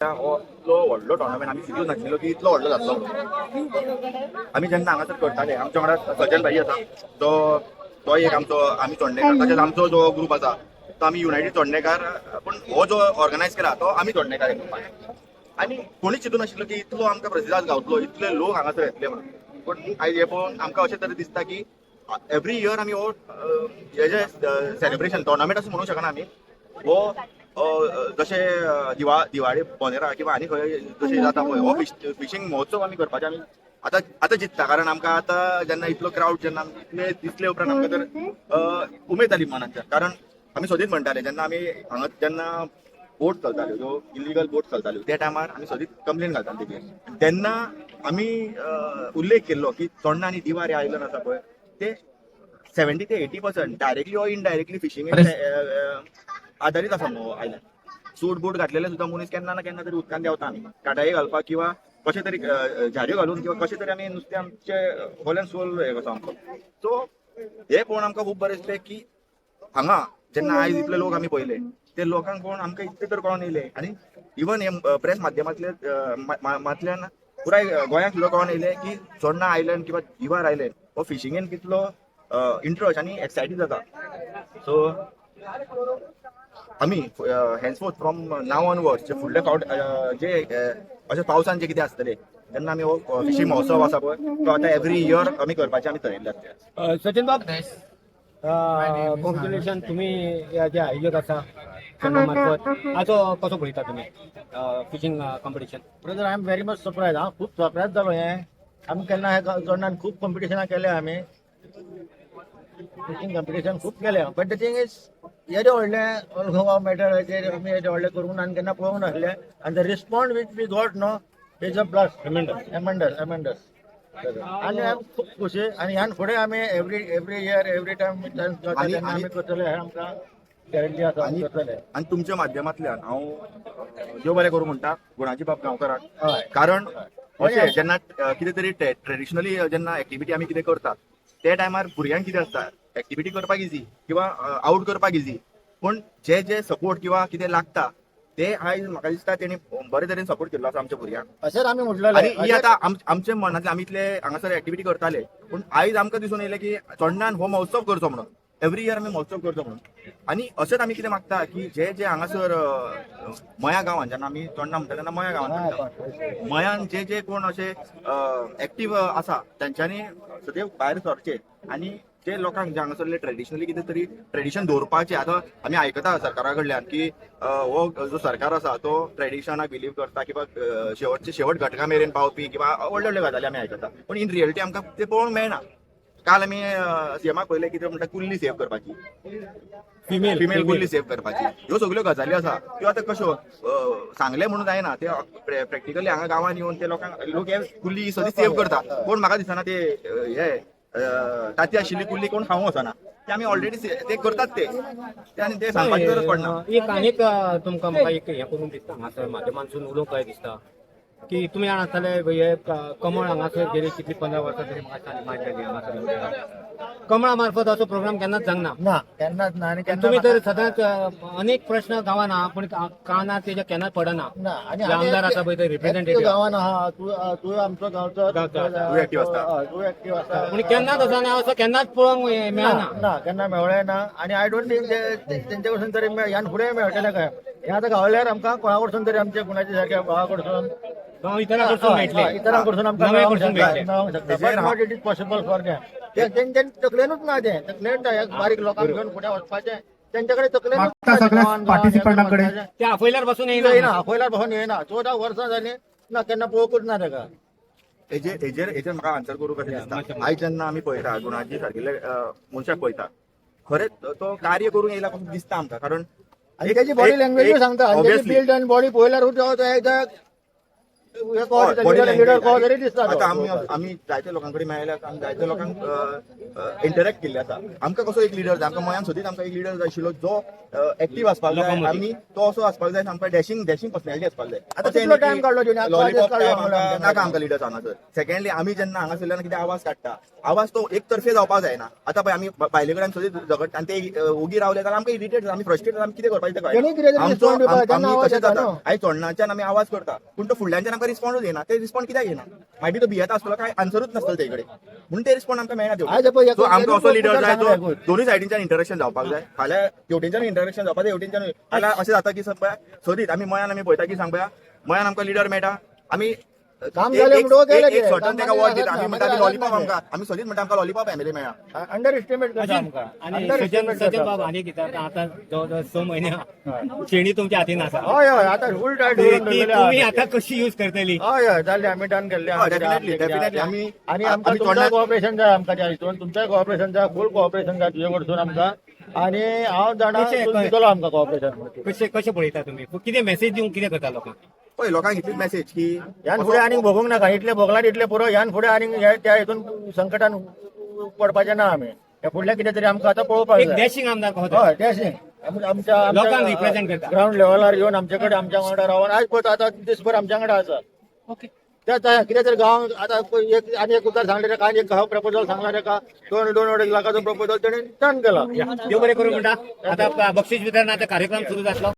इतलो व्हडलो टोर्नामेंट आमी चिंतूंक नाशिल्लो की इतलो व्हडलो जातलो. आमी जेन्ना हांगासर करताले आमच्या वांगडा सजन भाई आसा तो एक आमचो आमी चोडणेकार तशेंच आमचो जो ग्रूप आसा तो आमी युनायटेड चोडणेकार पूण हो जो ऑर्गनायज केला तो आमी चोडणेकार ग्रुपान. आनी कोणीच चिंतूंक नाशिल्लो की इतलो आमकां प्रतिसाद गावतलो इतले लोक हांगासर येतले म्हणून. पूण आयज हे पळोवन आमकां अशें तरी दिसता की एवरी इयर आमी हो हे जे सेलिब्रेशन टोर्नामेंट असं म्हणू शकना आमी हो जशे दिवाळी बोनेरा किंवा आनी खंय जशें जाता पळय हो फिशींग महोत्सव आमी करपाचे आमी आतां चिंतता. कारण आमकां आतां जेन्ना इतलो क्रावड जेन्ना इतले दिसले उपरांत आमकां तर उमेद जाली मनांतल्यान. कारण आमी सदींच म्हणटाले जेन्ना आमी हांगा जेन्ना बोट चलताल्यो ज्यो इलिगल बोट चलताल्यो त्या टायमार आमी सदींच कंप्लेन घालताले तेजेर. तेन्ना आमी उल्लेख केल्लो की चोडणा आनी दिवार हे आयलंड आसा पळय ते 70 ते 80% डायरेक्टली ऑर इनडायरेक्टली फिशींग आधारीत आसा न्हू आयलंड. सूट बूट घातलेले सुद्दां मनीस केन्ना ना केन्ना तरी उदकान देंवता आमी काटाये घालपाक किंवा कशें तरी झाऱ्यो घालून किंवा कशें तरी आमी नुस्तें आमचे खोल्यान सोल हे कसो आमचो. सो हे पळोवन आमकां खूब बरें दिसलें की हांगा जेन्ना आयज इतले लोक आमी पळयले ते लोकांक कोण आमकां इतले तर कळोन येयले आनी इवन हे प्रेस माध्यमांतल्यान पुराय गोंयाक सुद्दां कळोन येयले की चोडणा आयलंड किंवा दिवार आयलंड हो फिशिंगेन कितलो इंट्रस्ट आनी एक्सायटीड जाता. सो आमी हेन्सफोर्थ फ्रॉम नाव ऑनवर्ड्स जे फुडले फावट जे अशें पावसान जे कितें आसतले जेन्ना आमी हो फिशींग महोत्सव आसा पळय तो आतां एवरी इयर आमी करपाचे आमी थरयल्ले. सचिन बाब कॉंग्रॅच्युलेशन तुम्ही या ज्या आयोजक आसा त्यांना मार्फत आजो कसो पळयता तुमी fishing competition. Brother I am very much surprise. हांव खूब सरप्रायज जालो हे. आमी केन्ना हे जोडणान खूब कॉम्पिटिशनां केले आमी फिशींग कॉम्पिटिशन खूब केले बट द थिंग इज येदे व्हडलें ऑल गोवा मॅटर आमी येदे व्हडलें करूंक ना केन्ना पळोवंक नासलें आनी the respond which we got no is a plus amends आनी आमी खूब खुशी आनी ह्यान फुडें आमी एवरी इयर एवरी टायम आमी करतले हे आमकां गॅरंटी आसा आमी करतले. आनी तुमच्या माध्यमांतल्यान हांव देव बरें करूं म्हणटा गुणाजी बाब गांवकाराक. हय कारण अशें जेन्ना कितें तरी ट्रेडिशनली जेन्ना एक्टिविटी आमी कितें करतात त्या टायमार भुरग्यांक कितें आसता एक्टिविटी करपाक इजी किंवा आउट करपाक इजी पूण जे जे सपोर्ट किंवा कितें लागता ते आयज म्हाका दिसता तेणी बरे तरेन सपोर्ट केल्लो आसा आमच्या भुरग्यांक. अशेंच आमी म्हटलेलें आनी ही आतां आमच्या मनांतले आमी इतले हांगासर एक्टिविटी करताले पूण आयज आमकां दिसून येयलें की चोडणान हो महोत्सव करचो म्हणून एवरी इयर आमी महोत्सव करचो म्हणून. आनी अशेंच आमी कितें मागता की जे जे हांगासर मया गांवांत जेन्ना आमी चोडणा म्हणटा तेन्ना मया गांवांत म्हणटा मयान जे जे कोण अशे एक्टीव आसा तांच्यांनी सदैव भायर सरचे आनी जे लोकांक जे हांगासरले ट्रेडिशनली कितें तरी ट्रेडिशन दवरपाचें. आतां आमी आयकता सरकारा कडल्यान की हो जो सरकार आसा तो ट्रेडिशनाक बिलीव करता किंवा शेवट घटका मेरेन पावपी किंवा व्हडले व्हडले गजाली आमी आयकता पूण इन रियलिटी आमकां ते पळोवंक मेळना. काल आमी सीएमाक पळयलें कितें म्हणटा कुल्ली सेव करपाची फिमेल कुल्ली सेव करपाची ह्यो सगळ्यो गजाली आसा त्यो आतां कश्यो सांगले म्हणून जायना ते प्रॅक्टिकली हांगा गांवांत येवन ते लोक हे कुल्ली सदी सेव करता. कोण म्हाका दिसना ते हे ताती आशिल्ली कुल्ली कोण खावंक वचना ते आमी ऑलरेडी ते करतात ते आनी ते सांगपाची गरज पडना. एक तुमकां म्हाका एक हें करून दिसता हांगासर माध्यमांतसून उलोवंक काय दिसता की तुमी जाणासतले हे कमळ हांगासर गेली कितली 15 वर्सां तरी म्हाका माहिती हांगासर कमळा मार्फत असो प्रोग्राम केन्नाच जावंक ना केन्नाच ना. आनी तुम्ही तर सदांच अनेक प्रश्न गावान आहा पूण कानार तेजे केन्नाच पडना. आनी आमदार आसा पळय ते रिप्रेझेंटेटिव्ह गांवान आहा तूं आमचो गांवचो तूं एक्टीव आसता पूण केन्नाच असो केन्नाच पळोवंक मेळना ना केन्ना मेवळें ना. आनी आय डोंट थिंक तेंचे कडसून तरी ह्यान फुडें मेळटलें काय. हे आतां गावल्यार आमकां कोणा कडसून तरी आमच्या गुणाची सारक्या भावा कडसून इतरां कडसून मेळटले इतरां कडसून आमकां नवे मेळोंक कडसून शकता but not it is possible for them. तेंचे तकलेनूच ना तें तकलेन बारीक लोकांक घेवन फुडें वचपाचें तेंचे कडेन तकलेन पार्टिसिपंटांकडे ते आपयल्यार पासून येयना आपयल्यार पासून येयना 14 वर्सां जालीं ना केन्ना पळोवंकूच ना ताका. हेजेर म्हाका आन्सर करूं कशें दिसता. आयज जेन्ना आमी पळयता गुणाजी सारकिल्ले मनशाक पळयता खरेंच तो कार्य करूंक येयला कसो दिसता आमकां. कारण आनी तेजी बॉडी लँग्वेज सांगता आनी तेजी बिल्ड आनी बॉडी पळयल्यार लिडर तरी दिसता आता आम्ही जायत्या लोकांकडे मेळ्यात आमी जायत्या लोकांक इंटरॅक्ट केल्ले आसा आमकां कसो एक लिडर जाय आमकां मयान सोदीत आमकां एक लिडर जाय आशिल्लो जो एक्टीव आसपाक जाय आमी तो असो आसपाक जाय आमकां डॅशिंग पर्सनॅलिटी आसपाक जाय आता कितलो time काडलो तुमी? आतां लॉलीपॉप काडलो आम्हाला. नाका आमकां लिडर्स हांगासर सेकंडली आमी जेन्ना हांगासरल्यान कितें आवाज काडटा आवाज तो एक तर्फे जावपाक जायना आतां पळय आमी भायले कडेन सोदीत झगडटा आनी ते ओगी रावले जाल्यार आमकां इरिटेट जाता आमी फ्रस्ट्रेट जाता आमी कितें करपाचें तेणी कितें तरी respond दिवपाक जाय, तेन्ना आमी आवाज तशें येता जाता न्हू. आयज चोडणाच्यान आमी आवाज करता पूण तो फुडल्यानच्यान आमकां रिस्पॉन्डूच येना ते रिस्पॉन्ड कित्याक येना माय बी तो भियेता आसतलो काय आन्सरूच नासतलो ते कडेन म्हणून ते रिस्पॉन्ड आमकां आयज पळय मेळना सो आमकां असो लिडर जाय सांगलें जो गूड. दोनूय सायडींच्यान इंटरेक्शन जावपाक जाय फाल्यां हेवटेनच्यान इंटरेक्शन जावपाक जाय हेवटेनच्यान फाल्यां अशें जाता की सांग पळय सोदीत आमी मयान आमी पळयता की सांग पळय मयान आमकां लिडर मेळटा आमी काम जालें म्हणून हो केलें एक ते. सॉटन काम तेका वॉट जालें दिता आमी आसत म्हणटा ना. लॉलीपॉप आमकां आमी सोदीत म्हणटा आमकां लॉलीपॉप एमएलए मेळ्ळा अंडर एस्टिमेट करता आमकां आणि अंडर सजन एस्टिमेट सजन बाब आणि कितें आता जवळजवळ 6 महिने शेणी तुमच्या हातीन आसा हय हय आतां फूल टायट ती करून ती दवरलेली तुम्ही आहा. आता कशी यूज करतली हय हय जाल्ली आमी डन केल्ले आहा. डेफिनेटली आमी आणि आमकां तुमचें कॉपरेशन जाय आमकां त्या हितून तुमचें कॉपरेशन जाय फूल कॉपरेशन जाय तुजे कडसून आमकां आणि हांव जाणा कशें तूं कळ्ळें? दितलो आमकां कॉपरेशन कशे कशे पळयता तुम्ही कितें मेसेज दिवंक कितें करता लोकांक पळय लोकांक इतलीच मेसेज की ह्यान फुडें आनीक भोगूंक नाका इतले भोगलां इतले पुरो ह्यान फुडें आनीक त्या हितून संकटान पडपाचें ना आमी ह्या फुडलें कितें तरी आमकां आतां पळोवपाक एक जाय डॅशिंग आमदार कसो हय डॅशिंग आमच्या लोकांक represent करता. ग्राउंड लेवलार येवन आमचे कडेन आमच्या वांगडा रावन आयज पळय आतां दिसभर आमच्या वांगडा आसा ओके त्या कितें तरी गांव आतां पळय एक आनी एक उतार सांगले ताका आनी एक प्रपोजल सांगला ताका 2.5 लाखाचो प्रपोजल तेणें डन केला देव बरें करूं म्हणटा आता बक्षीस वितरणाचा कार्यक्रम सुरू जातलो